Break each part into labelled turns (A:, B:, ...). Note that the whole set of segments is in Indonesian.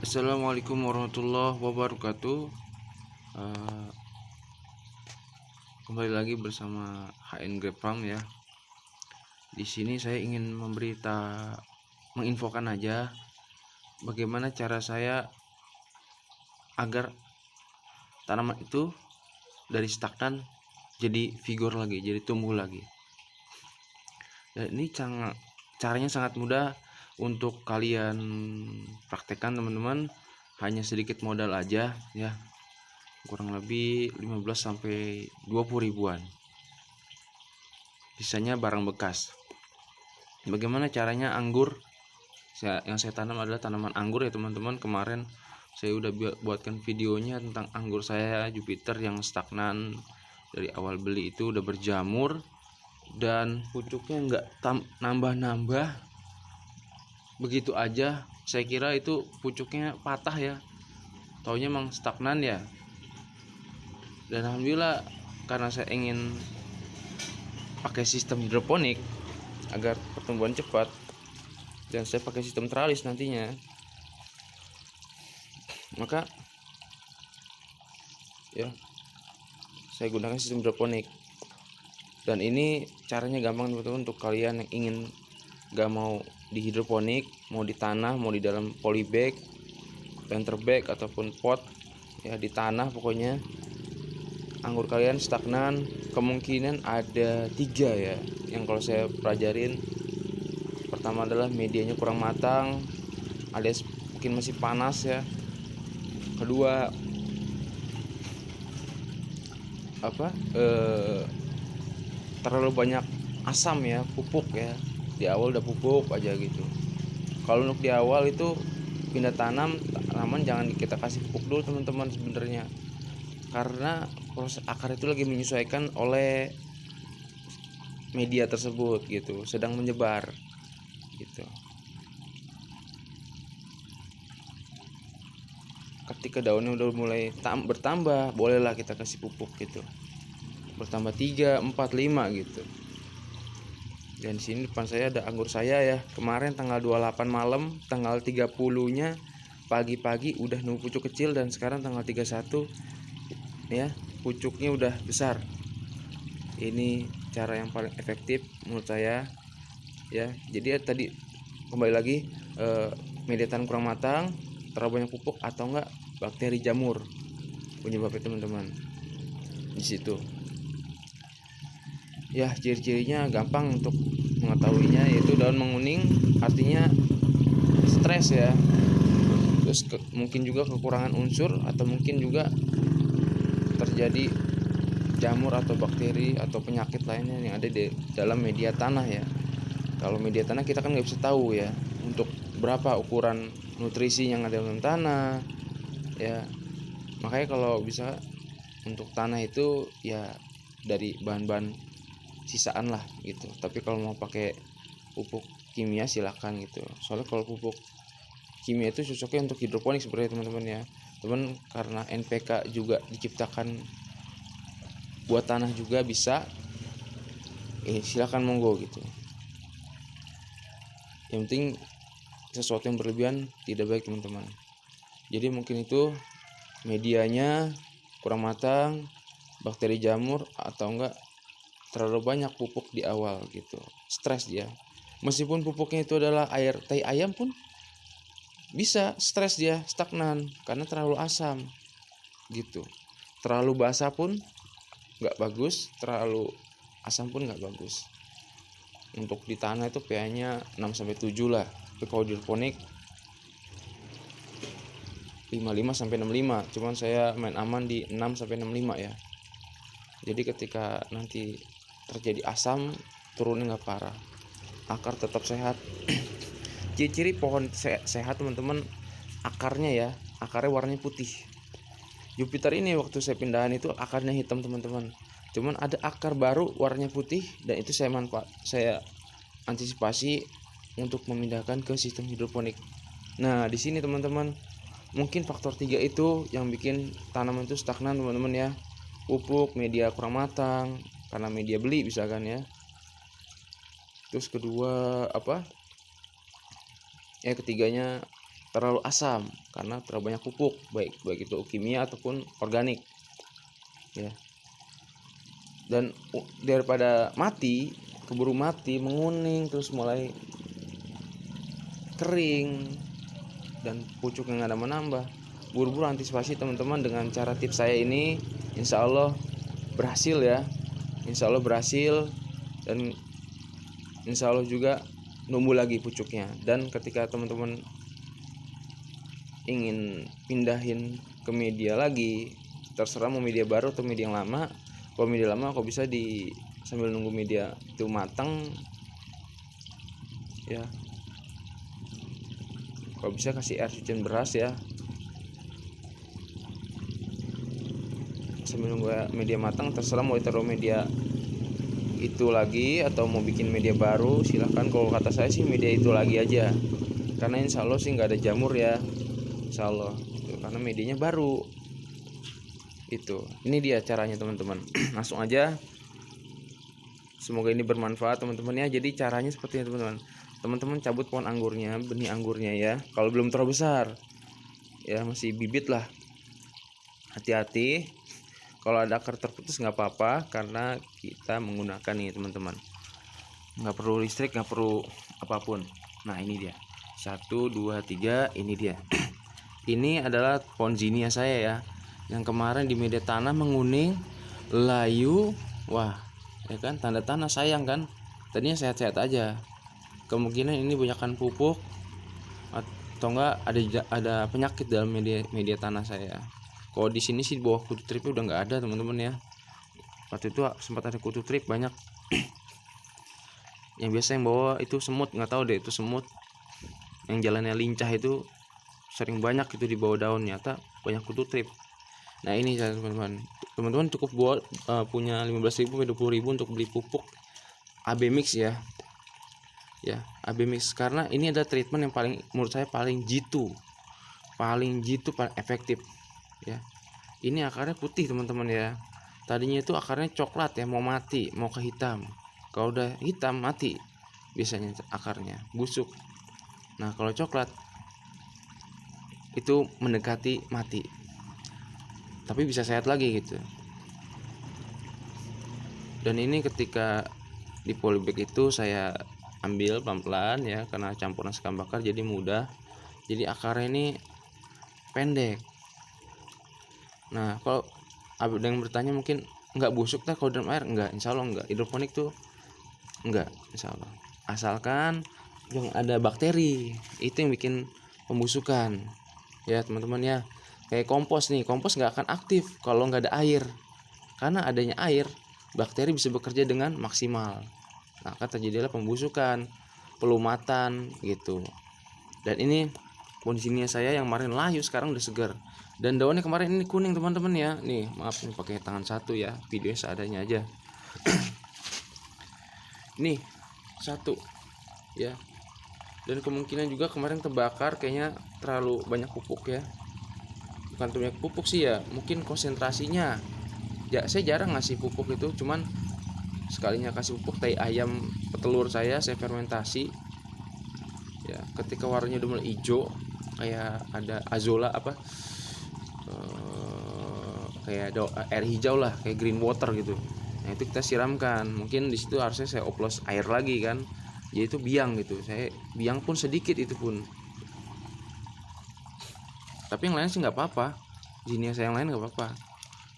A: Assalamualaikum warahmatullahi wabarakatuh. Eh, Kembali lagi bersama HN Grab Farm ya. Di sini saya ingin menginfokan aja bagaimana cara saya agar tanaman itu dari stagnan jadi vigor lagi, jadi tumbuh lagi. Dan ini caranya sangat mudah untuk kalian praktekkan teman-teman. Hanya sedikit modal aja ya. Kurang lebih 15 sampai 20 ribuan. Sisanya barang bekas. Bagaimana caranya anggur? Yang saya tanam adalah tanaman anggur ya teman-teman. Kemarin saya udah buatkan videonya tentang anggur saya Jupiter yang stagnan. Dari awal beli itu udah berjamur dan pucuknya nggak nambah-nambah begitu aja. Saya kira itu pucuknya patah ya, taunya emang stagnan ya. Dan alhamdulillah, karena saya ingin pakai sistem hidroponik agar pertumbuhan cepat, dan saya pakai sistem teralis nantinya, maka ya saya gunakan sistem hidroponik. Dan ini caranya gampang teman-teman, untuk kalian yang ingin gak mau di hidroponik, mau di tanah, mau di dalam polybag, planter bag ataupun pot ya, di tanah pokoknya. Anggur kalian stagnan, kemungkinan ada 3 ya yang kalau saya pelajarin. Pertama adalah medianya kurang matang alias mungkin masih panas ya. Kedua, terlalu banyak asam ya, pupuk ya. Di awal udah pupuk aja gitu. Kalau untuk di awal itu pindah tanaman jangan kita kasih pupuk dulu teman-teman sebenarnya, karena proses akar itu lagi menyesuaikan oleh media tersebut gitu, sedang menyebar gitu. Ketika daunnya udah mulai bertambah, bolehlah kita kasih pupuk gitu, bertambah 3, 4, 5 gitu. Dan di sini depan saya ada anggur saya ya. Kemarin tanggal 28 malam, tanggal 30-nya pagi-pagi udah nunggu pucuk kecil, dan sekarang tanggal 31 ya, pucuknya udah besar. Ini cara yang paling efektif menurut saya ya. Jadi ya, tadi kembali lagi, media tanam kurang matang, terlalu banyak pupuk, atau enggak bakteri jamur penyebabnya teman-teman. Di situ ya, ciri-cirinya gampang untuk mengetahuinya, yaitu daun menguning, artinya stres ya. Terus mungkin juga kekurangan unsur, atau mungkin juga terjadi jamur atau bakteri atau penyakit lainnya yang ada di dalam media tanah ya. Kalau media tanah kita kan nggak bisa tahu ya untuk berapa ukuran nutrisi yang ada dalam tanah ya. Makanya kalau bisa untuk tanah itu ya dari bahan-bahan sisaan lah gitu. Tapi kalau mau pakai pupuk kimia silakan gitu. Soalnya kalau pupuk kimia itu cocoknya untuk hidroponik sebenarnya teman-teman ya. Teman, karena NPK juga diciptakan buat tanah juga bisa. Silakan monggo gitu. Yang penting sesuatu yang berlebihan tidak baik teman-teman. Jadi mungkin itu medianya kurang matang, bakteri jamur, atau enggak terlalu banyak pupuk di awal gitu. Stres dia. Meskipun pupuknya itu adalah air tai ayam pun bisa stres dia, stagnan karena terlalu asam gitu. Terlalu basah pun nggak bagus, terlalu asam pun nggak bagus. Untuk di tanah itu pH-nya 6-7 lah. Tapi kalau di hidroponik 55-65. Cuman saya main aman di 6-65 ya. Jadi ketika nanti terjadi asam, turunnya nggak parah, akar tetap sehat. Ciri-ciri pohon sehat teman-teman, akarnya ya, akarnya warnanya putih. Jupiter ini waktu saya pindahan itu akarnya hitam teman-teman. Cuman ada akar baru warnanya putih, dan itu saya antisipasi untuk memindahkan ke sistem hidroponik. Nah, di sini teman-teman, mungkin faktor 3 itu yang bikin tanaman itu stagnan teman-teman ya. Pupuk, media kurang matang, karena media beli misalkan ya. Terus kedua ketiganya terlalu asam karena terlalu banyak pupuk, baik itu kimia ataupun organik ya. Dan daripada keburu mati, menguning terus mulai kering dan pucuknya nggak ada menambah, buru-buru antisipasi teman-teman dengan cara tips saya ini. Insya Allah berhasil ya, insya Allah berhasil, dan insya Allah juga numbuh lagi pucuknya. Dan ketika teman-teman ingin pindahin ke media lagi, terserah mau media baru atau media yang lama. Kalau media lama kok bisa sambil nunggu media itu matang ya, kalau bisa kasih air cucian beras ya, sambil nunggu media matang. Terserah mau ditaruh media itu lagi atau mau bikin media baru, silahkan. Kalau kata saya sih media itu lagi aja, karena insya Allah sih nggak ada jamur ya, insya Allah itu, karena medianya baru. Itu ini dia caranya teman-teman. Langsung aja, semoga ini bermanfaat teman-teman ya. Jadi caranya seperti ini teman-teman cabut pohon anggurnya, benih anggurnya ya, kalau belum terlalu besar ya, masih bibit lah, hati-hati. Kalau ada akar terputus nggak apa-apa, karena kita menggunakan ini teman-teman, nggak perlu listrik, nggak perlu apapun. Nah ini dia 1, 2, 3, ini dia. Ini adalah pohon zinia saya ya, yang kemarin di media tanah menguning, layu, wah ya kan, tanda tanah sayang kan, tadinya sehat-sehat aja. Kemungkinan ini banyakkan pupuk atau enggak ada penyakit dalam media tanah saya. Kalau di sini sih di bawah kutu tripnya udah nggak ada teman-teman ya. Waktu itu sempat ada kutu trip banyak. Yang biasa yang bawa itu semut, nggak tahu deh itu semut. Yang jalannya lincah itu sering banyak itu di bawah daun, nyata banyak kutu trip. Nah ini teman-teman cukup buat punya 15.000 sampai 20.000 untuk beli pupuk AB Mix ya. Ya, AB Mix, karena ini ada treatment yang paling, menurut saya paling jitu, paling efektif ya. Ini akarnya putih teman-teman ya. Tadinya itu akarnya coklat ya, mau mati, mau ke hitam. Kalau udah hitam mati biasanya akarnya, busuk. Nah kalau coklat itu mendekati mati, tapi bisa sehat lagi gitu. Dan ini ketika di polybag itu saya ambil pelan-pelan ya, karena campuran sekam bakar jadi mudah, jadi akarnya ini pendek. Nah kalau ada yang bertanya mungkin nggak busuk tak kalau dalam air? Enggak, insya Allah enggak. Hidroponik tuh enggak, insya Allah, asalkan yang ada bakteri itu yang bikin pembusukan ya teman-teman ya. Kayak kompos nih, kompos nggak akan aktif kalau nggak ada air, karena adanya air bakteri bisa bekerja dengan maksimal. Maka terjadilah pembusukan, pelumatan gitu. Dan ini kondisinya saya yang kemarin layu sekarang udah segar, dan daunnya kemarin ini kuning teman-teman ya. Nih maaf nih pakai tangan satu ya, videonya seadanya aja. Nih satu ya. Dan kemungkinan juga kemarin terbakar, kayaknya terlalu banyak pupuk ya. Bukan terlalu banyak pupuk sih ya, mungkin konsentrasinya ya. Saya jarang ngasih pupuk itu, cuman sekalinya kasih pupuk tai ayam petelur saya fermentasi ya. Ketika warnanya udah mulai hijau, kayak ada azola kayak air hijau lah, kayak green water gitu. Nah itu kita siramkan. Mungkin di situ harusnya saya oplos air lagi kan, jadi itu biang gitu. Saya biang pun sedikit itu pun, tapi yang lain sih nggak apa-apa, zinia saya yang lain nggak apa-apa.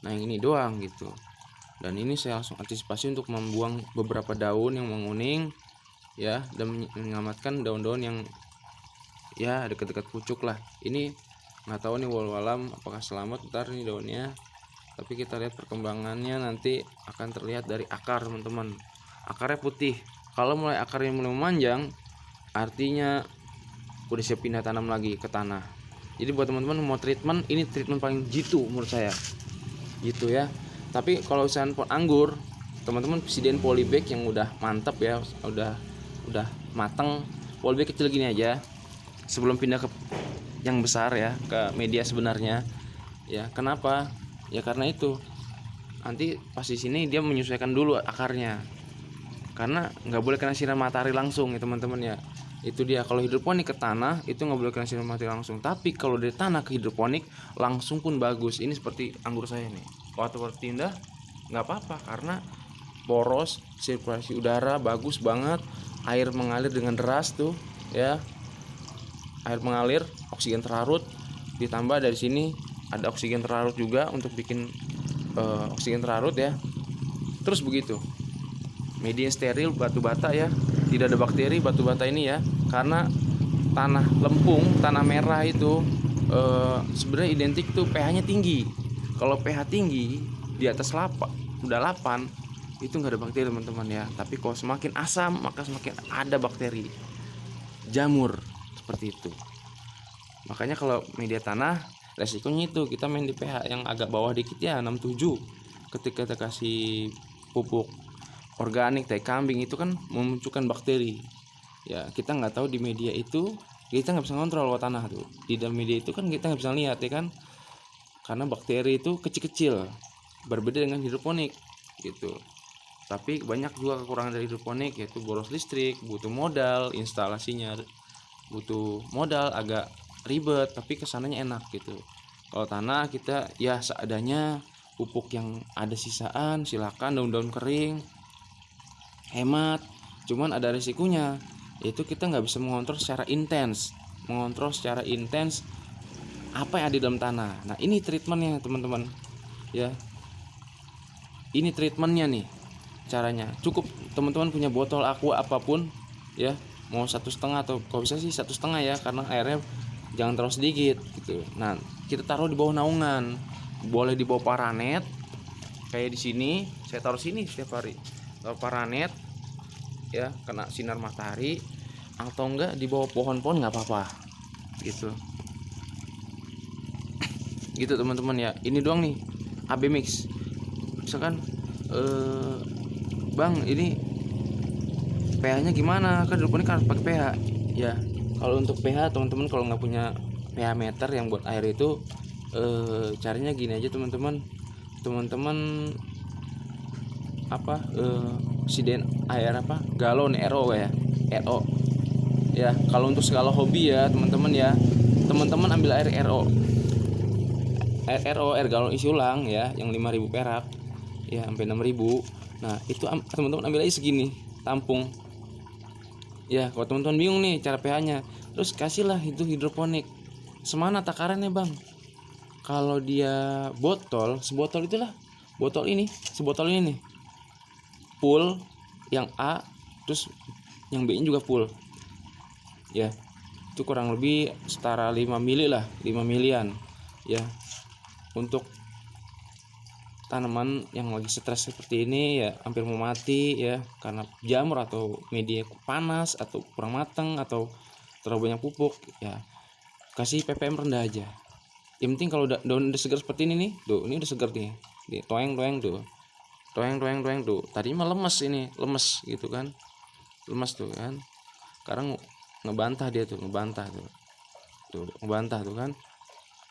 A: Nah yang ini doang gitu. Dan ini saya langsung antisipasi untuk membuang beberapa daun yang menguning ya, dan menyelamatkan daun-daun yang ya dekat-dekat pucuk lah. Ini nggak tahu nih walau apakah selamat ntar nih daunnya, tapi kita lihat perkembangannya nanti akan terlihat dari akar teman-teman. Akarnya putih, kalau mulai akarnya mulai memanjang artinya udah siap pindah tanam lagi ke tanah. Jadi buat teman-teman mau treatment, ini treatment paling jitu menurut saya gitu ya. Tapi kalau usahaan pohon anggur, teman-teman sediain polybag yang udah mantap ya, udah mateng. Polybag kecil gini aja sebelum pindah ke yang besar ya, ke media sebenarnya ya. Kenapa? Ya karena itu nanti pas di sini dia menyesuaikan dulu akarnya, karena nggak boleh kena sinar matahari langsung ya teman-teman ya. Itu dia, kalau hidroponik ke tanah itu nggak boleh kena sinar matahari langsung, tapi kalau dari tanah ke hidroponik langsung pun bagus. Ini seperti anggur saya nih, waktu berpindah nggak apa-apa karena poros, sirkulasi udara bagus banget, air mengalir dengan deras tuh ya, air mengalir, oksigen terlarut, ditambah dari sini ada oksigen terlarut juga untuk bikin oksigen terlarut ya. Terus begitu, media steril, batu bata ya, tidak ada bakteri batu bata ini ya, karena tanah lempung, tanah merah itu sebenarnya identik tuh pH-nya tinggi. Kalau pH tinggi di atas 8, udah 8 itu nggak ada bakteri teman-teman ya. Tapi kalau semakin asam maka semakin ada bakteri, jamur seperti itu. Makanya kalau media tanah resikonya itu kita main di pH yang agak bawah dikit ya, 6-7. Ketika kita kasih pupuk organik tai kambing itu kan memunculkan bakteri ya. Kita nggak tahu di media itu, kita nggak bisa ngontrol tanah tuh di dalam media itu kan, kita nggak bisa lihat ya kan, karena bakteri itu kecil-kecil, berbeda dengan hidroponik gitu. Tapi banyak juga kekurangan dari hidroponik, yaitu boros listrik, butuh modal instalasinya, butuh modal, agak ribet tapi kesananya enak gitu. Kalau tanah kita ya seadanya, pupuk yang ada sisaan silakan, daun-daun kering, hemat. Cuman ada risikonya, yaitu kita nggak bisa mengontrol secara intens apa yang ada di dalam tanah. Nah ini treatmentnya teman-teman ya, ini treatmentnya nih caranya. Cukup teman-teman punya botol aqua apapun ya, mau 1,5 atau kalau bisa sih 1,5 ya, karena airnya jangan terlalu sedikit gitu. Nah kita taruh di bawah naungan, boleh di bawah paranet kayak di sini, saya taruh sini setiap hari, taruh paranet ya, kena sinar matahari, atau enggak di bawah pohon-pohon nggak apa-apa gitu. Gitu teman-teman ya. Ini doang nih AB mix. Misalkan bang ini pH-nya gimana, kan hidroponik kan pakai pH ya. Kalau untuk pH teman-teman kalau nggak punya pH meter yang buat air itu, caranya gini aja teman-teman apa, sediain air apa, galon RO ya, RO ya. Kalau untuk skala hobi ya teman-teman ya, teman-teman ambil air RO, air galon isi ulang ya, yang 5.000 perak ya sampai 6.000. Nah itu teman-teman ambil aja segini, tampung ya. Kalau teman-teman bingung nih cara pH-nya, terus kasihlah itu hidroponik. Semana takarannya bang? Kalau dia botol, sebotol itulah, botol ini, sebotol ini nih full, yang A terus yang B ini juga full ya. Itu kurang lebih setara 5 mili lah, 5 milian ya, untuk tanaman yang lagi stres seperti ini ya, hampir mau mati ya karena jamur atau media panas atau kurang matang atau terlalu banyak pupuk ya. Kasih ppm rendah aja. Yang penting kalau daun udah segar seperti ini nih, tuh ini udah segar nih, toeng tuh, toeng tuh. Tadi mah lemes, ini lemes gitu kan, lemes tuh kan. Sekarang ngebantah dia tuh, ngebantah tuh kan,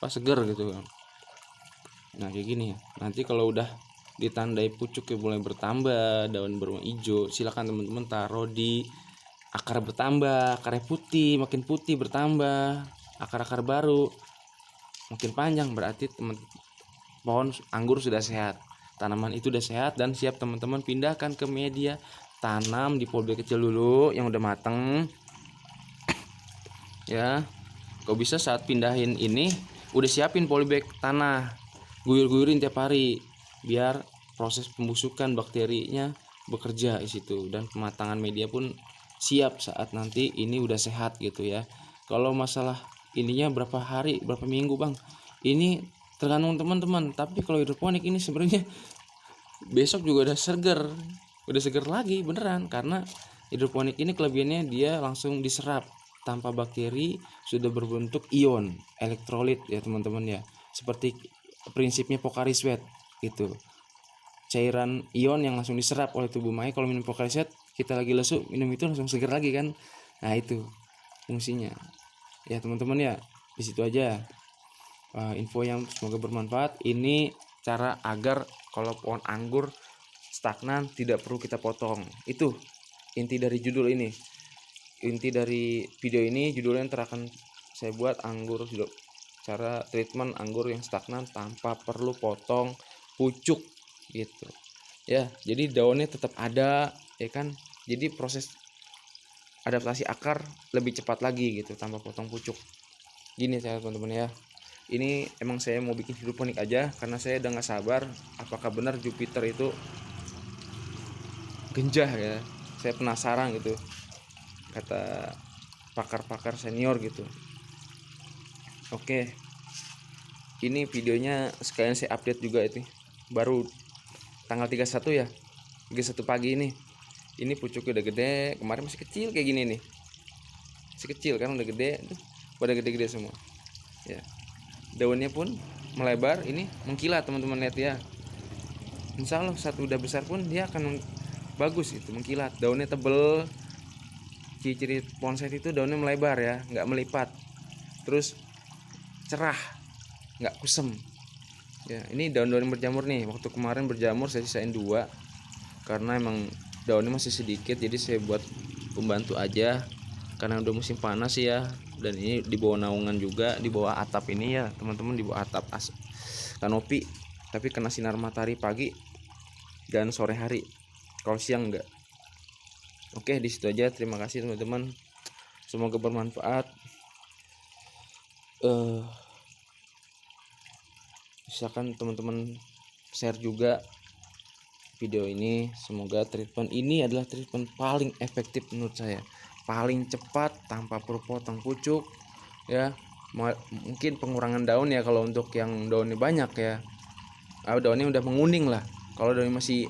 A: pas seger gitu kan. Nah kayak gini. Nanti kalau udah ditandai pucuknya mulai bertambah, daun berwarna hijau, silakan teman-teman taruh di akar bertambah, akarnya putih, makin putih bertambah, akar-akar baru makin panjang, berarti pohon anggur sudah sehat, tanaman itu udah sehat dan siap teman-teman pindahkan ke media tanam di polybag kecil dulu yang udah mateng ya. Kau bisa saat pindahin ini udah siapin polybag tanah, guyur-guyurin tiap hari biar proses pembusukan bakterinya bekerja di situ, dan pematangan media pun siap saat nanti ini udah sehat gitu ya. Kalau masalah ininya berapa hari, berapa minggu bang, ini tergantung teman-teman. Tapi kalau hidroponik ini sebenarnya besok juga udah seger lagi beneran, karena hidroponik ini kelebihannya dia langsung diserap tanpa bakteri, sudah berbentuk ion elektrolit ya teman-teman ya, seperti prinsipnya Pocari Sweat gitu, cairan ion yang langsung diserap oleh tubuh. Makanya kalau minum Pocari Sweat, kita lagi lesu minum itu langsung seger lagi kan. Nah itu fungsinya ya teman-teman ya. Di situ aja info yang semoga bermanfaat. Ini cara agar kalau pohon anggur stagnan tidak perlu kita potong. Itu inti dari judul ini. inti dari video ini, judulnya ntar akan saya buat anggur cara treatment anggur yang stagnan tanpa perlu potong pucuk gitu ya. Jadi daunnya tetap ada ya kan, jadi proses adaptasi akar lebih cepat lagi gitu tanpa potong pucuk. Gini saya teman-teman ya, ini emang saya mau bikin hidroponik aja karena saya udah nggak sabar apakah benar Jupiter itu genjah ya. Saya penasaran gitu, kata pakar-pakar senior gitu. Oke, ini videonya sekalian saya update juga, itu baru tanggal 31 ya, 31 pagi ini pucuknya udah gede. Kemarin masih kecil kayak gini nih, masih kecil kan, udah gede tuh, pada gede-gede semua ya. Daunnya pun melebar, ini mengkilat teman-teman, lihat ya. Insya Allah saat udah besar pun dia akan bagus itu, mengkilat. Daunnya tebel, ciri-ciri bonsai itu daunnya melebar ya, nggak melipat, terus cerah, nggak kusem ya. Ini daun-daun yang berjamur nih, waktu kemarin berjamur saya sisain 2 karena emang daunnya masih sedikit, jadi saya buat pembantu aja karena udah musim panas ya. Dan ini di bawah naungan juga, di bawah atap ini ya teman-teman, di bawah atap kanopi, tapi kena sinar matahari pagi dan sore hari, kalau siang enggak. Oke, di situ aja, terima kasih teman-teman, semoga bermanfaat. Misalkan teman-teman share juga video ini, semoga treatment ini adalah treatment paling efektif menurut saya, paling cepat tanpa perlu potong pucuk ya. Mungkin pengurangan daun ya kalau untuk yang daunnya banyak ya, daunnya udah menguning lah. Kalau daunnya masih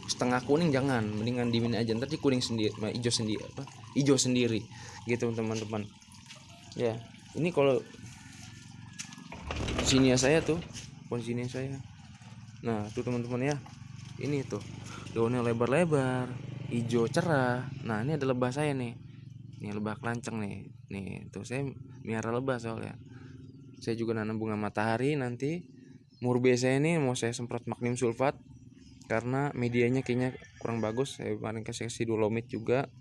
A: setengah kuning jangan, mendingan dimin aja, ntar kuning sendiri, hijau sendiri gitu teman-teman ya. Ini kalau sini saya tuh, sini saya, nah tuh teman-teman ya, ini tuh daunnya lebar-lebar, hijau cerah. Nah ini ada lebah saya nih, lebah kelanceng nih tuh, saya miara lebah soalnya. Saya juga nanam bunga matahari, nanti murbe saya ini mau saya semprot magneum sulfat karena medianya kayaknya kurang bagus. Saya kemarin kasih dolomit juga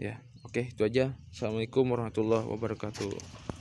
A: ya. Oke, itu aja. Assalamualaikum warahmatullahi wabarakatuh.